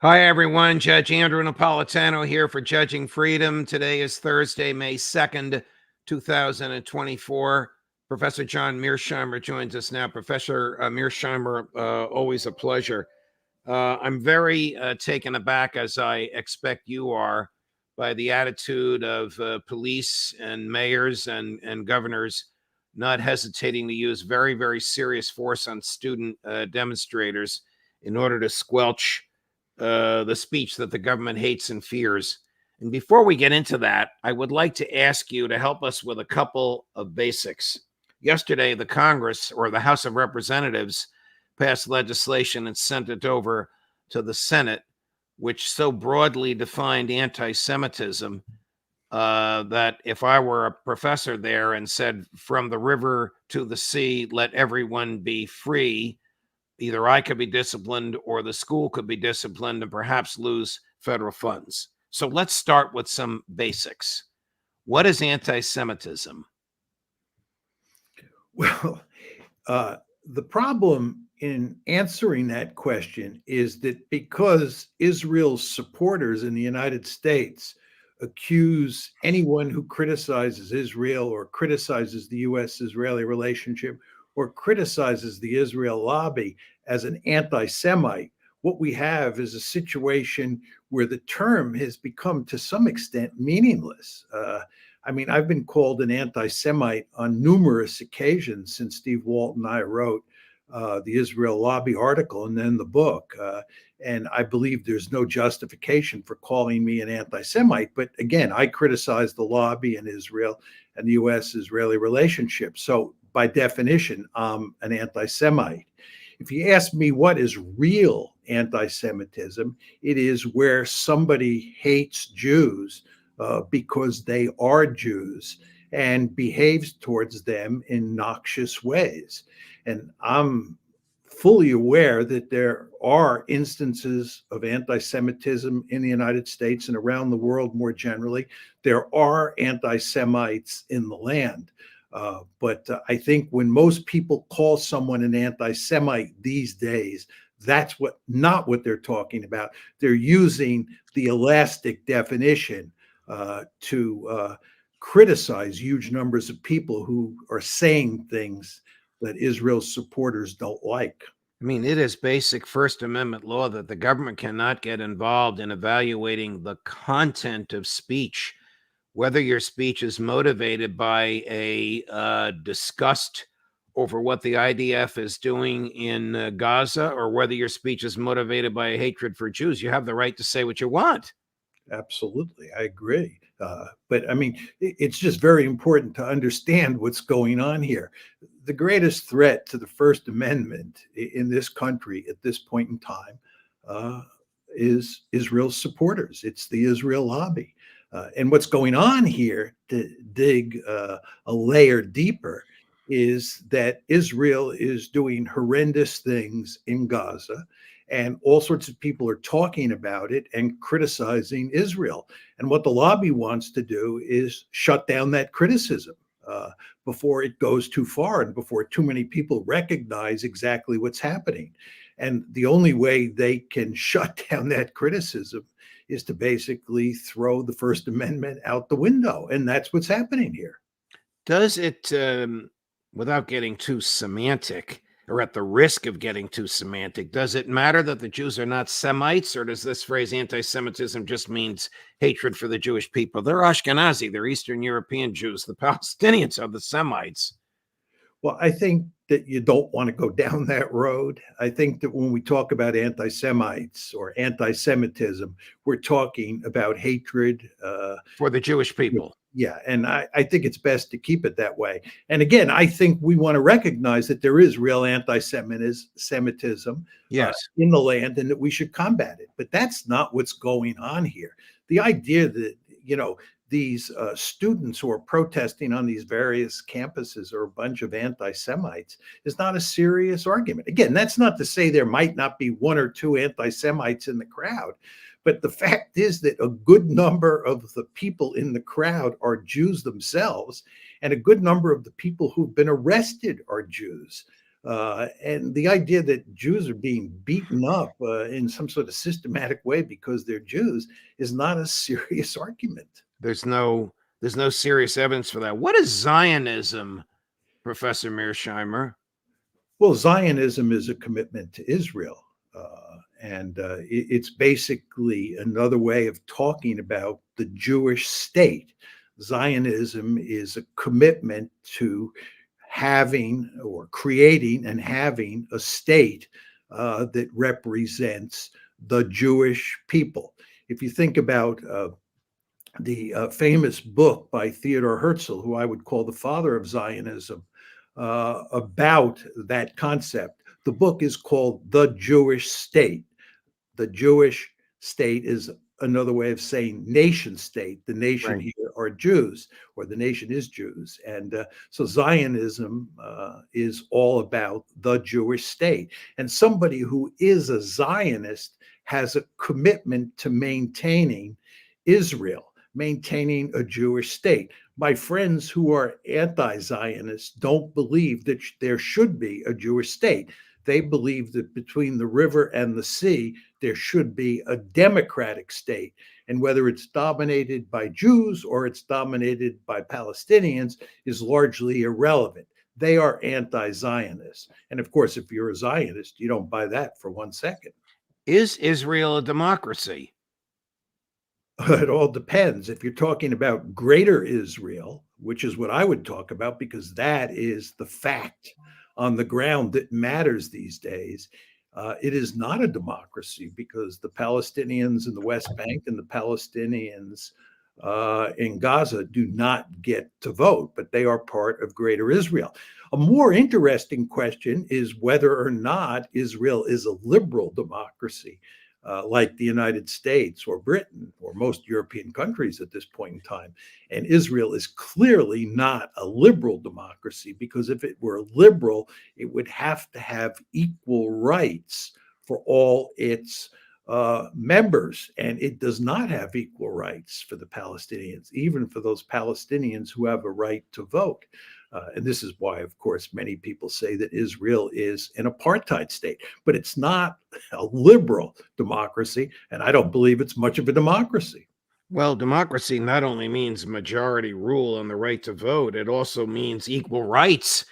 Hi, everyone. Judge Andrew Napolitano here for Judging Freedom. Today is Thursday, May 2nd, 2024. Professor John Mearsheimer joins us now. Professor Mearsheimer, always a pleasure. I'm very taken aback, as I expect you are, by the attitude of police and mayors and governors not hesitating to use very, very serious force on student demonstrators in order to squelch the speech that the government hates and fears. And before we get into that, I would like to ask you to help us with a couple of basics. Yesterday, the Congress, or the House of Representatives, passed legislation and sent it over to the Senate, which so broadly defined anti-Semitism that if I were a professor there and said, from the river to the sea, let everyone be free, either I could be disciplined or the school could be disciplined and perhaps lose federal funds. So let's start with some basics. What is anti-Semitism? Well, the problem in answering that question is that because Israel's supporters in the United States accuse anyone who criticizes Israel or criticizes the U.S.-Israeli relationship or criticizes the Israel lobby as an anti-Semite, what we have is a situation where the term has become to some extent meaningless. I've been called an anti-Semite on numerous occasions since Steve Walt and I wrote the Israel lobby article and then the book. And I believe there's no justification for calling me an anti-Semite. But again, I criticize the lobby in Israel and the U.S.-Israeli relationship. So by definition, I'm an anti-Semite. If you ask me what is real anti-Semitism, it is where somebody hates Jews because they are Jews and behaves towards them in noxious ways. And I'm fully aware that there are instances of anti-Semitism in the United States and around the world more generally. There are anti-Semites in the land. But I think when most people call someone an anti-Semite these days, that's not what they're talking about. They're using the elastic definition to criticize huge numbers of people who are saying things that Israel's supporters don't like. I mean, it is basic First Amendment law that the government cannot get involved in evaluating the content of speech, whether your speech is motivated by a disgust over what the IDF is doing in Gaza, or whether your speech is motivated by a hatred for Jews. You have the right to say what you want. Absolutely, I agree. But it's just very important to understand what's going on here. The greatest threat to the First Amendment in this country at this point in time is Israel's supporters. It's the Israel lobby. And what's going on here, to dig a layer deeper, is that Israel is doing horrendous things in Gaza, and all sorts of people are talking about it and criticizing Israel. And what the lobby wants to do is shut down that criticism before it goes too far and before too many people recognize exactly what's happening. And the only way they can shut down that criticism is to basically throw the First Amendment out the window. And that's what's happening here. Does it, without getting too semantic, or at the risk of getting too semantic, does it matter that the Jews are not Semites, or does this phrase anti-Semitism just means hatred for the Jewish people? They're Ashkenazi, they're Eastern European Jews. The Palestinians are the Semites. Well, I think that you don't want to go down that road. I think that when we talk about anti-Semites or anti-Semitism, we're talking about hatred for the Jewish people. Yeah, and I think it's best to keep it that way. And again, I think we want to recognize that there is real anti-Semitism in the land and that we should combat it. But that's not what's going on here. The idea that, these students who are protesting on these various campuses are a bunch of anti-Semites is not a serious argument. Again, that's not to say there might not be one or two anti-Semites in the crowd, but the fact is that a good number of the people in the crowd are Jews themselves, and a good number of the people who've been arrested are Jews. And the idea that Jews are being beaten up in some sort of systematic way because they're Jews is not a serious argument. There's no serious evidence for that. What is Zionism, Professor Mearsheimer? Well, Zionism is a commitment to Israel. And it's basically another way of talking about the Jewish state. Zionism is a commitment to having or creating and having a state that represents the Jewish people. If you think about the famous book by Theodor Herzl, who I would call the father of Zionism, about that concept. The book is called The Jewish State. The Jewish state is another way of saying nation state. The nation Right. here are Jews, or the nation is Jews. And so Zionism is all about the Jewish state. And somebody who is a Zionist has a commitment to maintaining Israel, maintaining a Jewish state. My friends who are anti-Zionists don't believe that there should be a Jewish state. They believe that between the river and the sea, there should be a democratic state. And whether it's dominated by Jews or it's dominated by Palestinians is largely irrelevant. They are anti-Zionists. And of course, if you're a Zionist, you don't buy that for 1 second. Is Israel a democracy? It all depends. If you're talking about greater Israel, which is what I would talk about, because that is the fact on the ground that matters these days, it is not a democracy because the Palestinians in the West Bank and the Palestinians in Gaza do not get to vote, but they are part of greater Israel. A more interesting question is whether or not Israel is a liberal democracy. Like the United States or Britain or most European countries at this point in time. And Israel is clearly not a liberal democracy, because if it were liberal, it would have to have equal rights for all its members. And it does not have equal rights for the Palestinians, even for those Palestinians who have a right to vote. And this is why, of course, many people say that Israel is an apartheid state, but it's not a liberal democracy. And I don't believe it's much of a democracy. Well, democracy not only means majority rule and the right to vote, it also means equal rights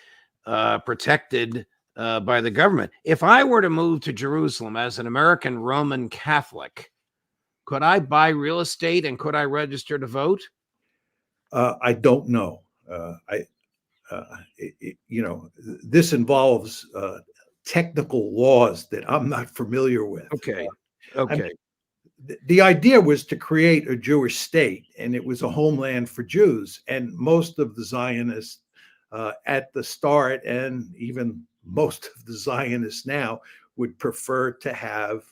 protected by the government. If I were to move to Jerusalem as an American Roman Catholic, could I buy real estate and could I register to vote? I don't know. This involves technical laws that I'm not familiar with. Okay. I mean, Okay. the idea was to create a Jewish state, and it was a homeland for Jews. And most of the Zionists at the start, and even most of the Zionists now, would prefer to have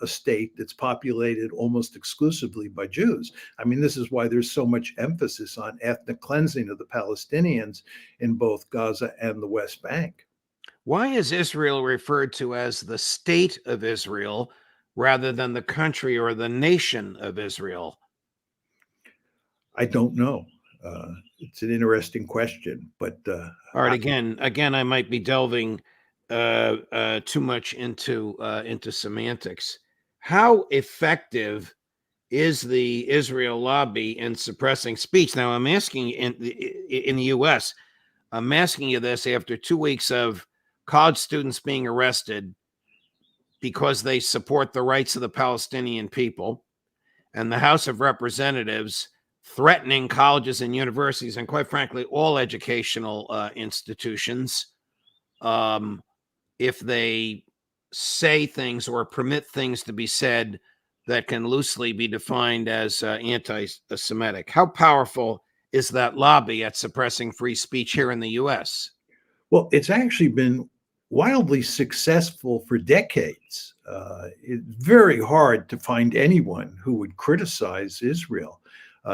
a state that's populated almost exclusively by Jews. I mean, this is why there's so much emphasis on ethnic cleansing of the Palestinians in both Gaza and the West Bank. Why is Israel referred to as the state of Israel rather than the country or the nation of Israel? I don't know. It's an interesting question, but All right, again, I might be delving too much into semantics. How effective is the Israel lobby in suppressing speech? Now, I'm asking in the U.S. I'm asking you this after 2 weeks of college students being arrested because they support the rights of the Palestinian people, and the House of Representatives threatening colleges and universities, and quite frankly, all educational institutions, if they say things or permit things to be said that can loosely be defined as anti-Semitic. How powerful is that lobby at suppressing free speech here in the U.S.? well, it's actually been wildly successful for decades. It's very hard to find anyone who would criticize Israel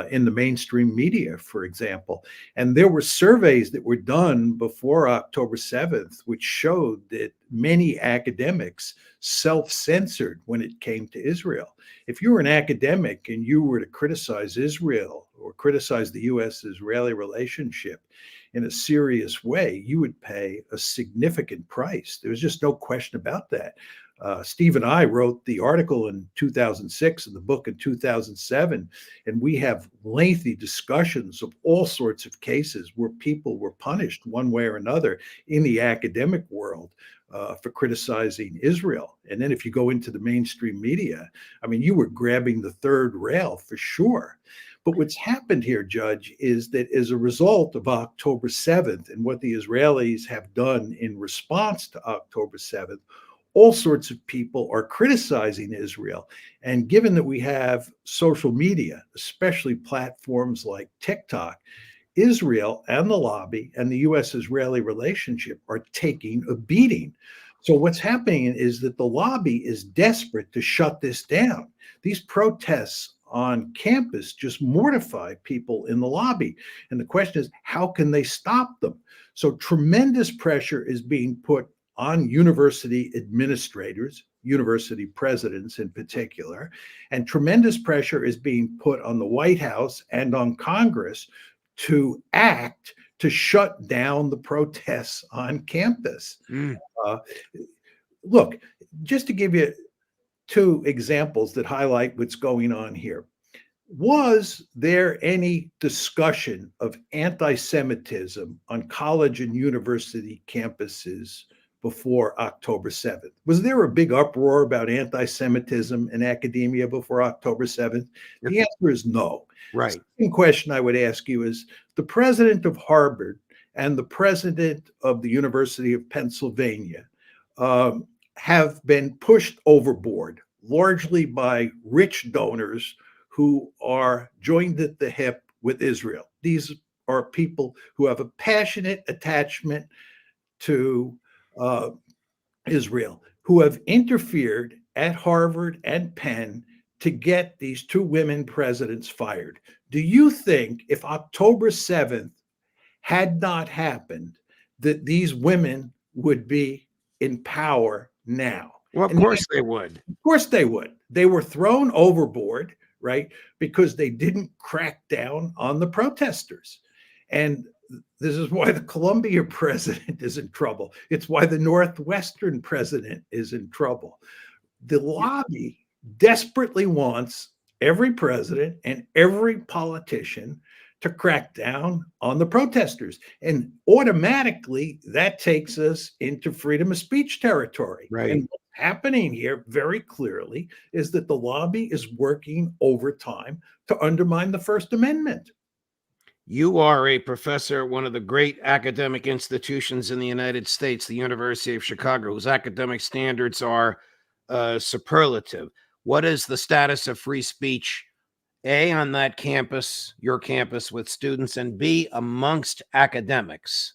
in the mainstream media, for example. And there were surveys that were done before October 7th, which showed that many academics self-censored when it came to Israel. If you were an academic and you were to criticize Israel or criticize the U.S.-Israeli relationship, in a serious way, you would pay a significant price. There was just no question about that. Steve and I wrote the article in 2006 and the book in 2007, and we have lengthy discussions of all sorts of cases where people were punished one way or another in the academic world for criticizing Israel. And then if you go into the mainstream media, I mean, you were grabbing the third rail for sure. But what's happened here, Judge, is that as a result of October 7th and what the Israelis have done in response to October 7th, all sorts of people are criticizing Israel. And given that we have social media, especially platforms like TikTok, Israel and the lobby and the US-Israeli relationship are taking a beating. So what's happening is that the lobby is desperate to shut this down. These protests on campus just mortify people in the lobby. And the question is, how can they stop them? So tremendous pressure is being put on university administrators, university presidents in particular, and tremendous pressure is being put on the White House and on Congress to act to shut down the protests on campus. Look, just to give you two examples that highlight what's going on here. Was there any discussion of anti-Semitism on college and university campuses before October 7th? Was there a big uproar about anti-Semitism in academia before October 7th? The answer is no. Right. The second question I would ask you is, the president of Harvard and the president of the University of Pennsylvania have been pushed overboard, largely by rich donors who are joined at the hip with Israel. These are people who have a passionate attachment to Israel, who have interfered at Harvard and Penn to get these two women presidents fired. Do you think if October 7th had not happened, that these women would be in power now? Well, of course they would. Of course they would. They were thrown overboard, right? Because they didn't crack down on the protesters. And this is why the Columbia president is in trouble. It's why the Northwestern president is in trouble. The lobby desperately wants every president and every politician to crack down on the protesters. And automatically that takes us into freedom of speech territory. Right. And what's happening here very clearly is that the lobby is working overtime to undermine the First Amendment. You are a professor at one of the great academic institutions in the United States, the University of Chicago, whose academic standards are superlative. What is the status of free speech, A, on that campus, your campus, with students, and B, amongst academics?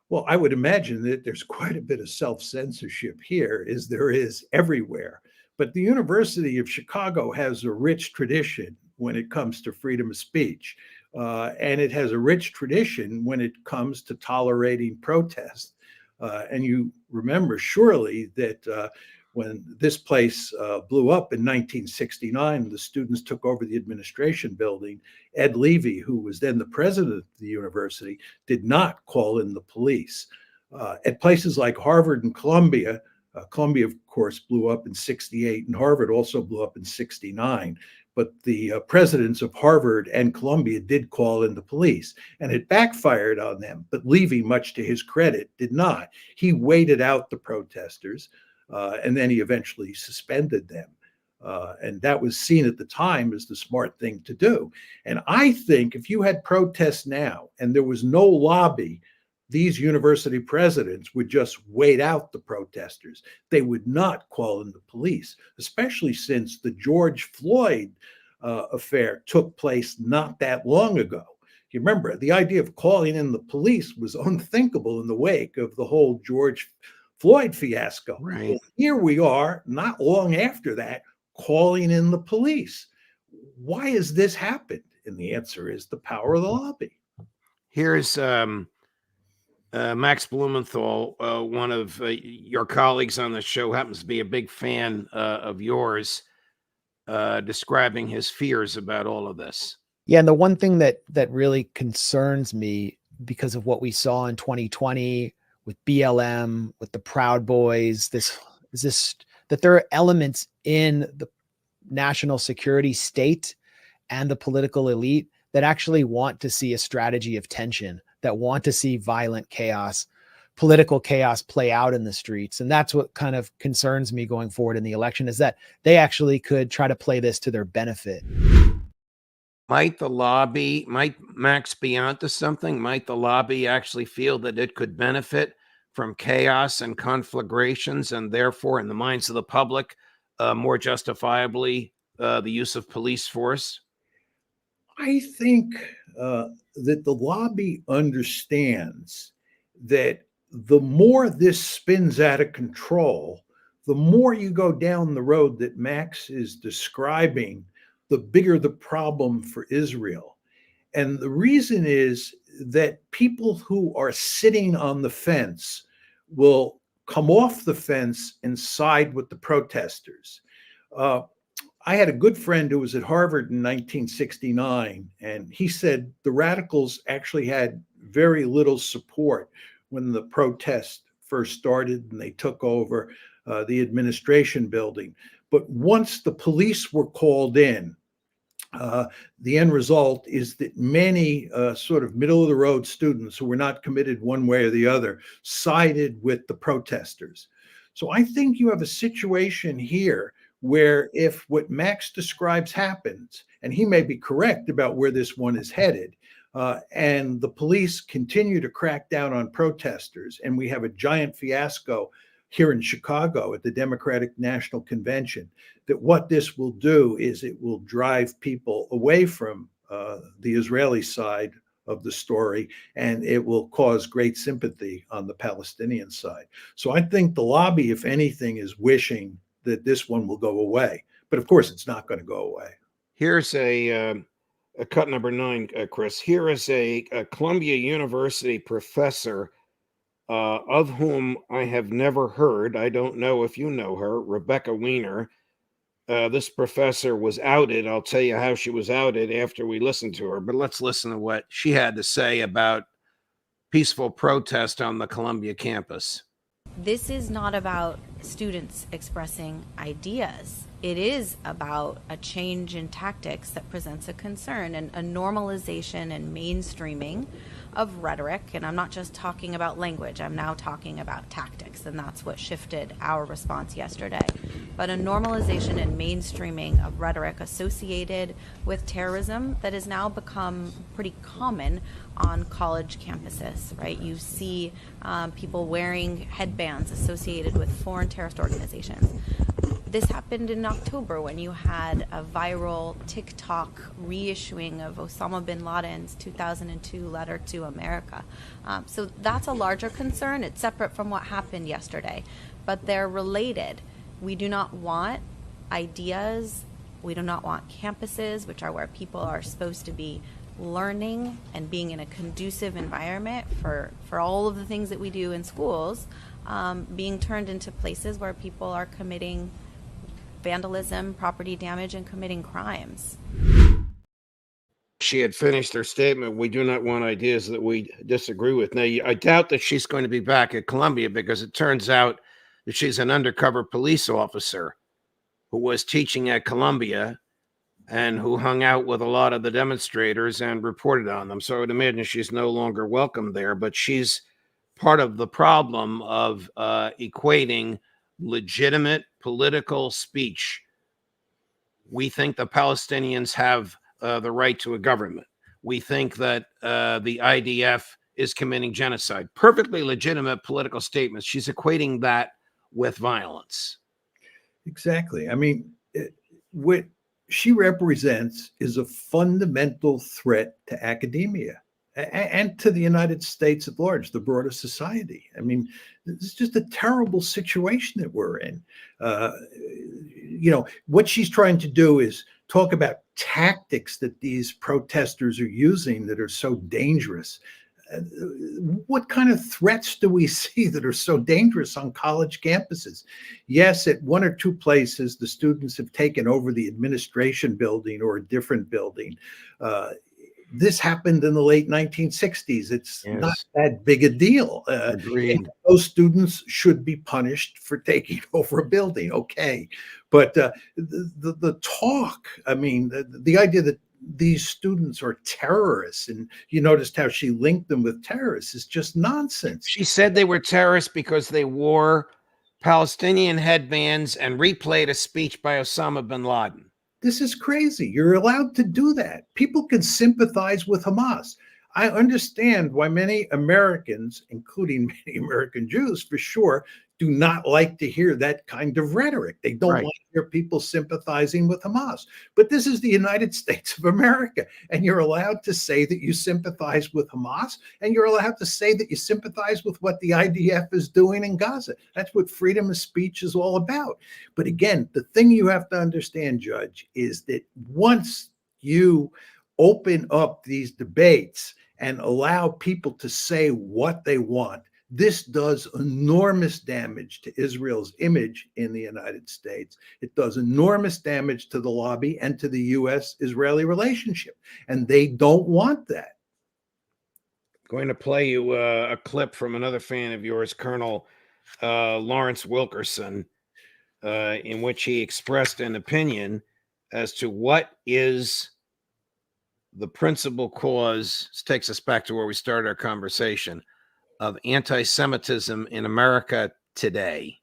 Well, I would imagine that there's quite a bit of self-censorship here, as there is everywhere. But the University of Chicago has a rich tradition when it comes to freedom of speech. And it has a rich tradition when it comes to tolerating protest. And you remember surely that when this place blew up in 1969, the students took over the administration building. Ed Levy, who was then the president of the university, did not call in the police. At places like Harvard and Columbia, Columbia, of course, blew up in 68, and Harvard also blew up in 69. But the presidents of Harvard and Columbia did call in the police, and it backfired on them. But Levy, much to his credit, did not. He waited out the protesters, and then he eventually suspended them. And that was seen at the time as the smart thing to do. And I think if you had protests now and there was no lobby, these university presidents would just wait out the protesters. They would not call in the police, especially since the George Floyd affair took place not that long ago. You remember, the idea of calling in the police was unthinkable in the wake of the whole George Floyd fiasco. Right. Well, here we are, not long after that, calling in the police. Why has this happened? And the answer is the power of the lobby. Here's Max Blumenthal, one of your colleagues on the show, happens to be a big fan of yours, describing his fears about all of this. Yeah, and the one thing that really concerns me because of what we saw in 2020 with BLM, with the Proud Boys, that there are elements in the national security state and the political elite that actually want to see a strategy of tension, that want to see violent chaos, political chaos play out in the streets. And that's what kind of concerns me going forward in the election, is that they actually could try to play this to their benefit. Might Max be onto something? Might the lobby actually feel that it could benefit from chaos and conflagrations, and therefore, in the minds of the public, more justifiably, the use of police force? I think that the lobby understands that the more this spins out of control, the more you go down the road that Max is describing, the bigger the problem for Israel. And the reason is that people who are sitting on the fence will come off the fence and side with the protesters. I had a good friend who was at Harvard in 1969, and he said the radicals actually had very little support when the protest first started and they took over the administration building. But once the police were called in, the end result is that many sort of middle of the road students who were not committed one way or the other sided with the protesters. So I think you have a situation here where if what Max describes happens, and he may be correct about where this one is headed, and the police continue to crack down on protesters, and we have a giant fiasco here in Chicago at the Democratic National Convention, that what this will do is it will drive people away from the Israeli side of the story, and it will cause great sympathy on the Palestinian side. So I think the lobby, if anything, is wishing that this one will go away. But of course, it's not going to go away. Here's a cut number 9, Chris. Here is a Columbia University professor of whom I have never heard. I don't know if you know her, Rebecca Weiner. This professor was outed. I'll tell you how she was outed after we listened to her, but let's listen to what she had to say about peaceful protest on the Columbia campus. This is not about students expressing ideas. It is about a change in tactics that presents a concern, and a normalization and mainstreaming of rhetoric. And I'm not just talking about language, I'm now talking about tactics, and that's what shifted our response yesterday. But a normalization and mainstreaming of rhetoric associated with terrorism that has now become pretty common on college campuses, right? You see people wearing headbands associated with foreign terrorist organizations. This happened in October when you had a viral TikTok reissuing of Osama bin Laden's 2002 letter to America. So that's a larger concern. It's separate from what happened yesterday, but they're related. We do not want ideas. We do not want campuses, which are where people are supposed to be learning and being in a conducive environment for all of the things that we do in schools, being turned into places where people are committing vandalism, property damage, and committing crimes. She had finished her statement. We do not want ideas that we disagree with. Now, I doubt that she's going to be back at Columbia, because it turns out that she's an undercover police officer who was teaching at Columbia and who hung out with a lot of the demonstrators and reported on them. So I would imagine she's no longer welcome there, but she's part of the problem of equating legitimate political speech. We think the Palestinians have the right to a government. We think that the IDF is committing genocide. Perfectly legitimate political statements. She's equating that with violence. Exactly. I mean, what she represents is a fundamental threat to academia and to the United States at large, the broader society. I mean, it's just a terrible situation that we're in. What she's trying to do is talk about tactics that these protesters are using that are so dangerous. What kind of threats do we see that are so dangerous on college campuses? Yes, at one or two places, the students have taken over the administration building or a different building. this happened in the late 1960s. It's not Yes. that big a deal. Agreed. Those students should be punished for taking over a building. Okay. But the talk, I mean, the idea that these students are terrorists, and you noticed how she linked them with terrorists, is just nonsense. She said they were terrorists because they wore Palestinian headbands and replayed a speech by Osama bin Laden. This is crazy. You're allowed to do that. People can sympathize with Hamas. I understand why many Americans, including many American Jews for sure, do not like to hear that kind of rhetoric. They don't Right. want to hear people sympathizing with Hamas. But this is the United States of America, and you're allowed to say that you sympathize with Hamas, and you're allowed to say that you sympathize with what the IDF is doing in Gaza. That's what freedom of speech is all about. But again, the thing you have to understand, Judge, is that once you open up these debates and allow people to say what they want, this does enormous damage to Israel's image in the United States. It does enormous damage to the lobby and to the US-Israeli relationship. And they don't want that. Going to play you a clip from another fan of yours, Colonel Lawrence Wilkerson, in which he expressed an opinion as to what is the principal cause. This takes us back to where we started our conversation, of anti-Semitism in America today.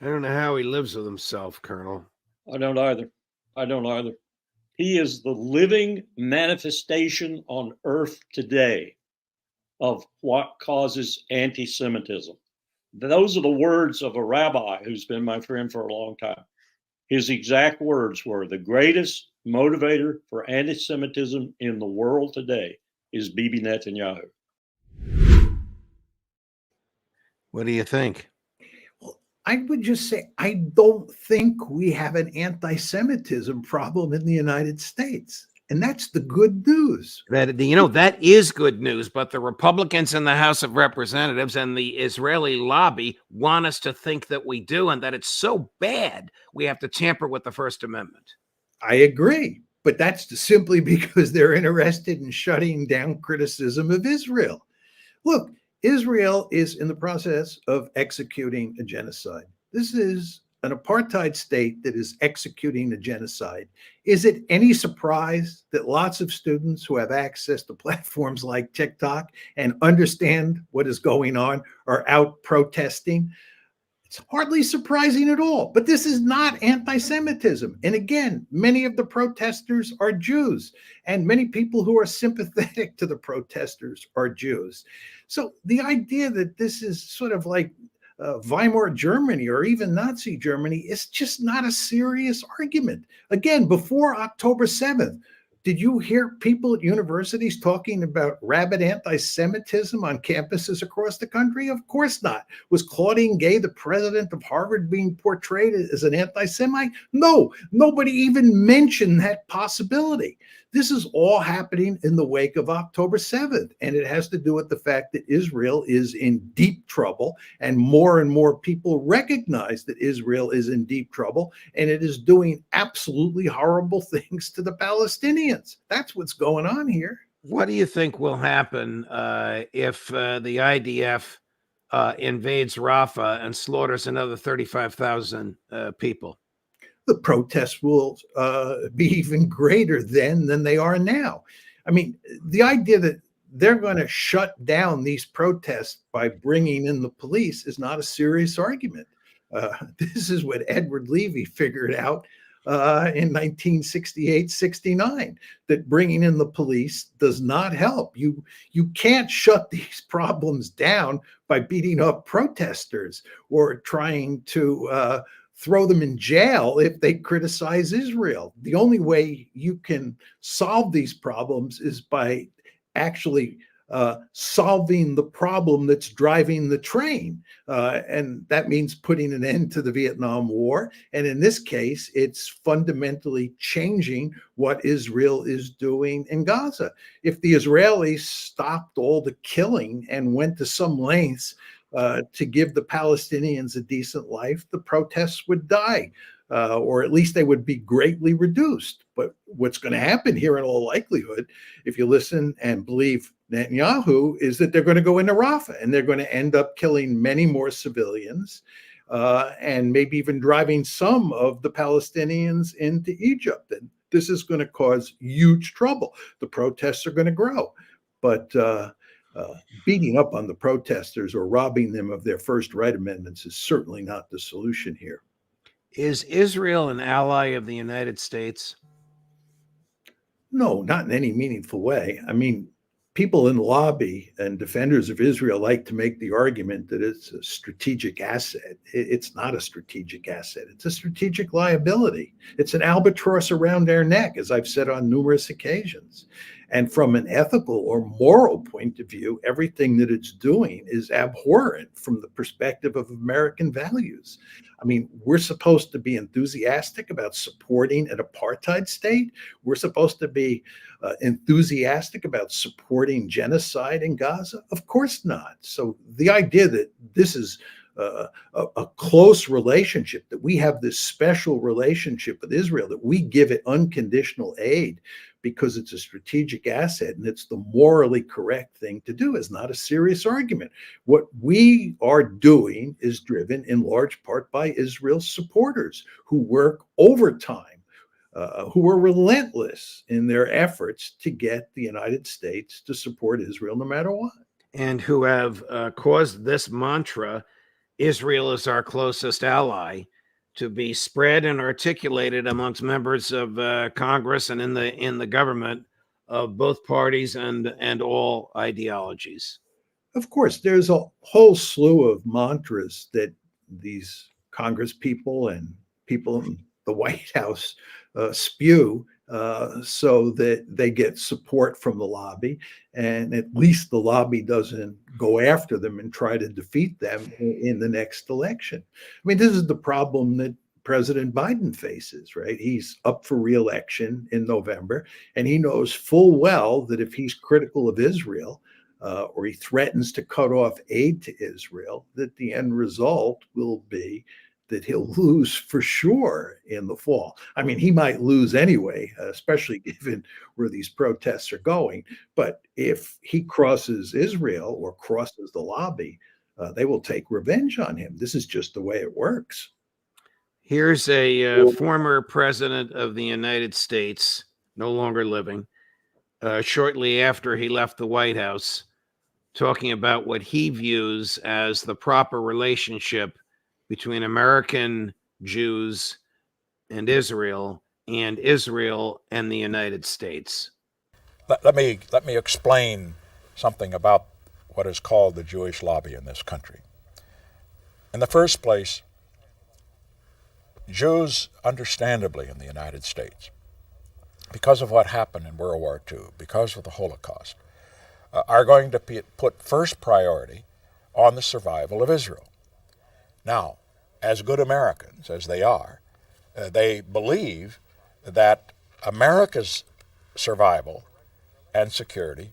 I don't know how he lives with himself, Colonel. I don't either. I don't either. He is the living manifestation on earth today of what causes anti-Semitism. Those are the words of a rabbi who's been my friend for a long time. His exact words were, the greatest motivator for anti-Semitism in the world today is Bibi Netanyahu. What do you think? Well, I would just say, I don't think we have an anti-Semitism problem in the United States. And that's the good news. That is good news, but the Republicans in the House of Representatives and the Israeli lobby want us to think that we do, and that it's so bad we have to tamper with the First Amendment. I agree, but that's simply because they're interested in shutting down criticism of Israel. Look, Israel is in the process of executing a genocide. This is an apartheid state that is executing a genocide. Is it any surprise that lots of students who have access to platforms like TikTok and understand what is going on are out protesting? It's hardly surprising at all. But this is not anti-Semitism. And again, many of the protesters are Jews, and many people who are sympathetic to the protesters are Jews. So the idea that this is sort of like Weimar Germany or even Nazi Germany is just not a serious argument. Again, before October 7th, did you hear people at universities talking about rabid anti-Semitism on campuses across the country? Of course not. Was Claudine Gay, the president of Harvard, being portrayed as an anti-Semite? No, nobody even mentioned that possibility. This is all happening in the wake of October 7th, and it has to do with the fact that Israel is in deep trouble, and more people recognize that Israel is in deep trouble, and it is doing absolutely horrible things to the Palestinians. That's what's going on here. What do you think will happen if the IDF invades Rafah and slaughters another 35,000 people? The protests will be even greater then than they are now. I mean, the idea that they're going to shut down these protests by bringing in the police is not a serious argument. This is what Edward Levy figured out in 1968-69, that bringing in the police does not help. You can't shut these problems down by beating up protesters or trying to throw them in jail if they criticize Israel. The only way you can solve these problems is by actually solving the problem that's driving the train. And that means putting an end to the Vietnam War. And in this case, it's fundamentally changing what Israel is doing in Gaza. If the Israelis stopped all the killing and went to some lengths to give the Palestinians a decent life, the protests would die. or at least they would be greatly reduced. But what's going to happen here in all likelihood, if you listen and believe Netanyahu, is that they're going to go into Rafah and they're going to end up killing many more civilians and maybe even driving some of the Palestinians into Egypt. And this is going to cause huge trouble. The protests are going to grow. But beating up on the protesters or robbing them of their first right amendments is certainly not the solution here. Is Israel an ally of the United States? No, not in any meaningful way. I mean, people in the lobby and defenders of Israel like to make the argument that it's a strategic asset. It's not a strategic asset. It's a strategic liability. It's an albatross around their neck, as I've said on numerous occasions. And from an ethical or moral point of view, everything that it's doing is abhorrent from the perspective of American values. I mean, we're supposed to be enthusiastic about supporting an apartheid state. We're supposed to be enthusiastic about supporting genocide in Gaza? Of course not. So the idea that this is a close relationship, that we have this special relationship with Israel, that we give it unconditional aid because it's a strategic asset and it's the morally correct thing to do, is not a serious argument. What we are doing is driven in large part by Israel's supporters who work overtime, who are relentless in their efforts to get the United States to support Israel no matter what. And who have caused this mantra, Israel is our closest ally, to be spread and articulated amongst members of Congress and in the government of both parties and all ideologies. Of course, there's a whole slew of mantras that these Congress people and people in the White House spew so that they get support from the lobby, and at least the lobby doesn't go after them and try to defeat them in the next election. I mean, this is the problem that President Biden faces, right? He's up for re-election in November, and he knows full well that if he's critical of Israel, or he threatens to cut off aid to Israel, that the end result will be that he'll lose for sure in the fall. I mean, he might lose anyway, especially given where these protests are going. But if he crosses Israel or crosses the lobby, they will take revenge on him. This is just the way it works. Here's a former president of the United States, no longer living, shortly after he left the White House, talking about what he views as the proper relationship between American Jews and Israel and the United States. Let me explain something about what is called the Jewish lobby in this country. In the first place, Jews, understandably in the United States, because of what happened in World War II, because of the Holocaust, are going to put first priority on the survival of Israel. Now, as good Americans as they are, they believe that America's survival and security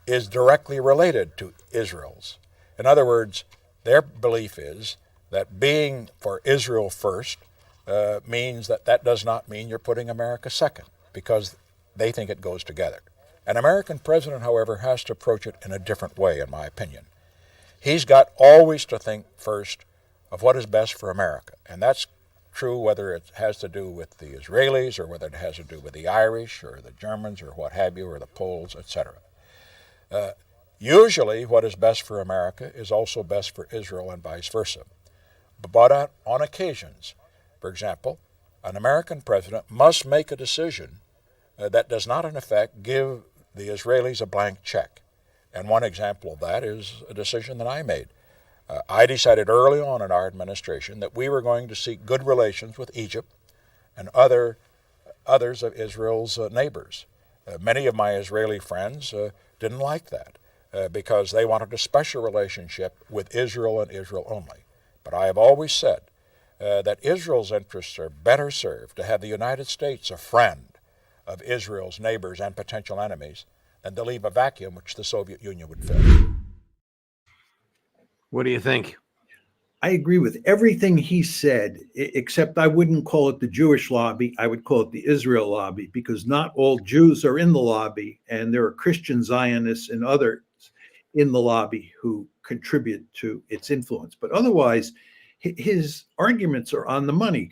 is directly related to Israel's. In other words, their belief is that being for Israel first means that does not mean you're putting America second, because they think it goes together. An American president, however, has to approach it in a different way, in my opinion. He's got always to think first of what is best for America, and that's true whether it has to do with the Israelis or whether it has to do with the Irish or the Germans or what have you, or the Poles, etc. Usually what is best for America is also best for Israel and vice versa. But on occasions, for example, an American president must make a decision that does not in effect give the Israelis a blank check. And one example of that is a decision that I made. I decided early on in our administration that we were going to seek good relations with Egypt and others of Israel's neighbors. Many of my Israeli friends didn't like that because they wanted a special relationship with Israel and Israel only. But I have always said that Israel's interests are better served to have the United States a friend of Israel's neighbors and potential enemies than to leave a vacuum which the Soviet Union would fill. What do you think? I agree with everything he said, except I wouldn't call it the Jewish lobby. I would call it the Israel lobby, because not all Jews are in the lobby, and there are Christian Zionists and others in the lobby who contribute to its influence. But otherwise, his arguments are on the money.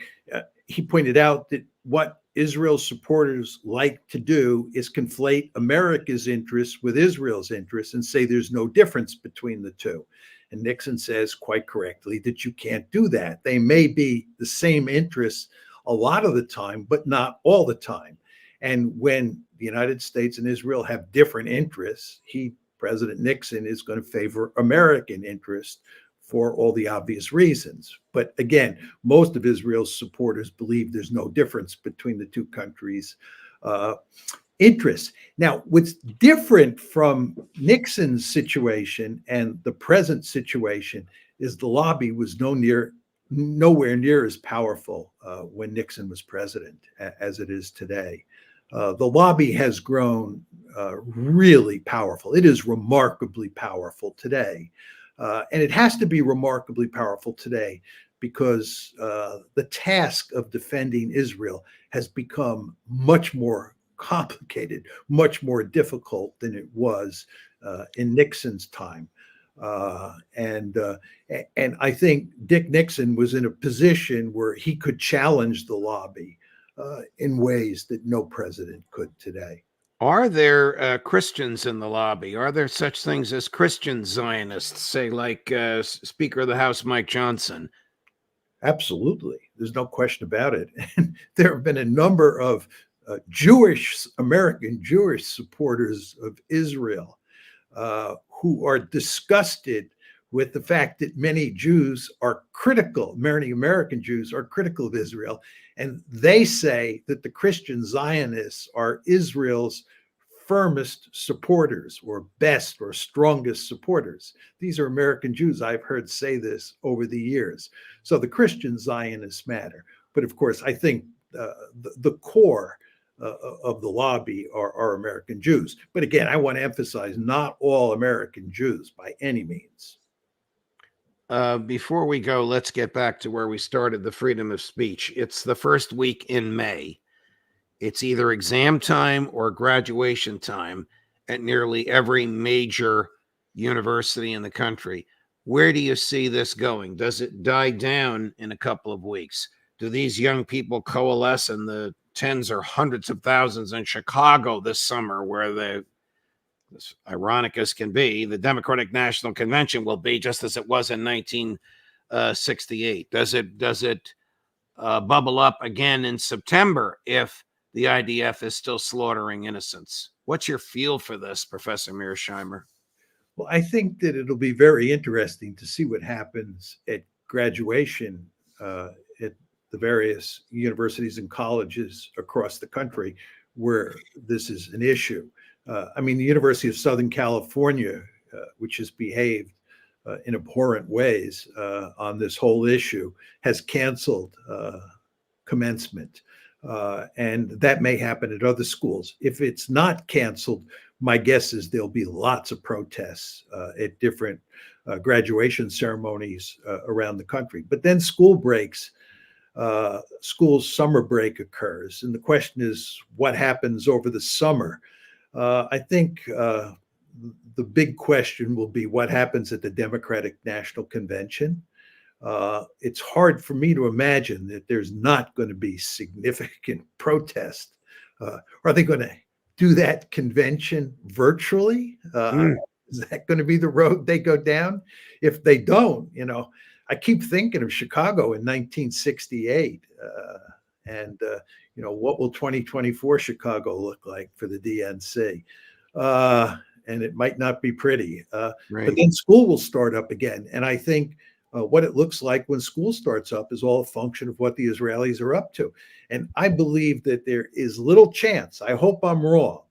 He pointed out that what Israel supporters like to do is conflate America's interests with Israel's interests and say there's no difference between the two. And Nixon says quite correctly that you can't do that. They may be the same interests a lot of the time, but not all the time. And when the United States and Israel have different interests, President Nixon, is going to favor American interests for all the obvious reasons. But again, most of Israel's supporters believe there's no difference between the two countries' interests. Now, what's different from Nixon's situation and the present situation is the lobby was nowhere near as powerful when Nixon was president as it is today. The lobby has grown really powerful. It is remarkably powerful today. And it has to be remarkably powerful today because the task of defending Israel has become much more complicated, much more difficult than it was in Nixon's time. And I think Dick Nixon was in a position where he could challenge the lobby in ways that no president could today. Are there Christians in the lobby? Are there such things as Christian Zionists, say like Speaker of the House Mike Johnson? Absolutely. There's no question about it. And there have been a number of American Jewish supporters of Israel who are disgusted with the fact that many American Jews are critical of Israel. And they say that the Christian Zionists are Israel's firmest supporters or best or strongest supporters. These are American Jews. I've heard say this over the years. So the Christian Zionists matter. But of course, I think the core of the lobby are American Jews. But again, I want to emphasize not all American Jews by any means. Before we go, let's get back to where we started, the freedom of speech. It's the first week in May. It's either exam time or graduation time at nearly every major university in the country. Where do you see this going? Does it die down in a couple of weeks? Do these young people coalesce in the tens or hundreds of thousands in Chicago this summer, where as ironic as can be, the Democratic National Convention will be, just as it was in 1968? Does it bubble up again in September if the IDF is still slaughtering innocents? What's your feel for this, Professor Mearsheimer? Well, I think that it'll be very interesting to see what happens at graduation at the various universities and colleges across the country where this is an issue. The University of Southern California, which has behaved in abhorrent ways on this whole issue, has canceled commencement. And that may happen at other schools. If it's not canceled, my guess is there'll be lots of protests at different graduation ceremonies around the country. But then school's summer break occurs. And the question is, what happens over the summer? I think the big question will be what happens at the Democratic National Convention. It's hard for me to imagine that there's not going to be significant protest. Are they going to do that convention virtually? Is that going to be the road they go down? If they don't, I keep thinking of Chicago in 1968. What will 2024 Chicago look like for the DNC? And it might not be pretty. Right. But then school will start up again. And I think what it looks like when school starts up is all a function of what the Israelis are up to. And I believe that there is little chance, I hope I'm wrong,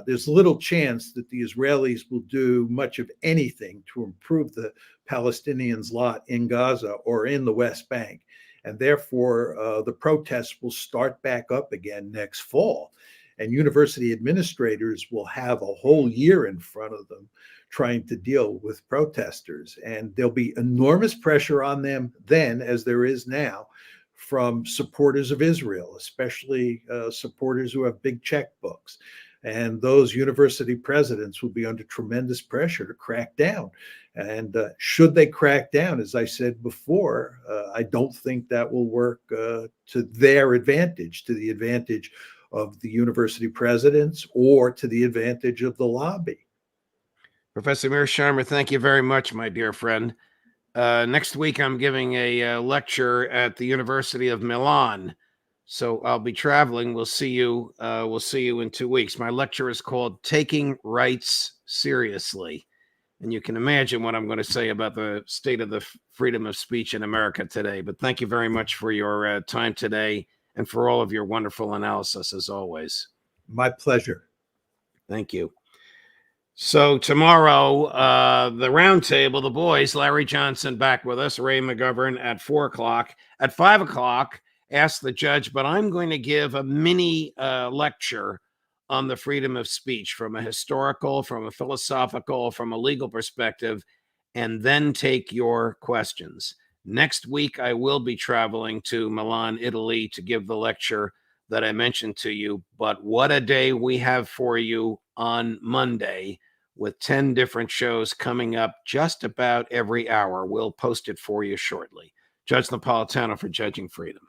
there's little chance that the Israelis will do much of anything to improve the Palestinians' lot in Gaza or in the West Bank. And therefore, the protests will start back up again next fall. And university administrators will have a whole year in front of them trying to deal with protesters. And there'll be enormous pressure on them then, as there is now, from supporters of Israel, especially supporters who have big checkbooks. And those university presidents will be under tremendous pressure to crack down. And should they crack down, as I said before, I don't think that will work to their advantage, to the advantage of the university presidents or to the advantage of the lobby. Professor Mearsheimer, thank you very much, my dear friend. Next week, I'm giving a lecture at the University of Milan, so I'll be traveling. We'll see you. We'll see you in 2 weeks. My lecture is called "Taking Rights Seriously," and you can imagine what I'm going to say about the state of the freedom of speech in America today. But thank you very much for your time today and for all of your wonderful analysis, as always. My pleasure. Thank you. So tomorrow, the roundtable, the boys, Larry Johnson back with us, Ray McGovern at 4 o'clock. At 5 o'clock, ask the judge, but I'm going to give a mini lecture on the freedom of speech from a historical, from a philosophical, from a legal perspective, and then take your questions. Next week, I will be traveling to Milan, Italy to give the lecture that I mentioned to you. But what a day we have for you on Monday, with 10 different shows coming up just about every hour. We'll post it for you shortly. Judge Napolitano for Judging Freedom.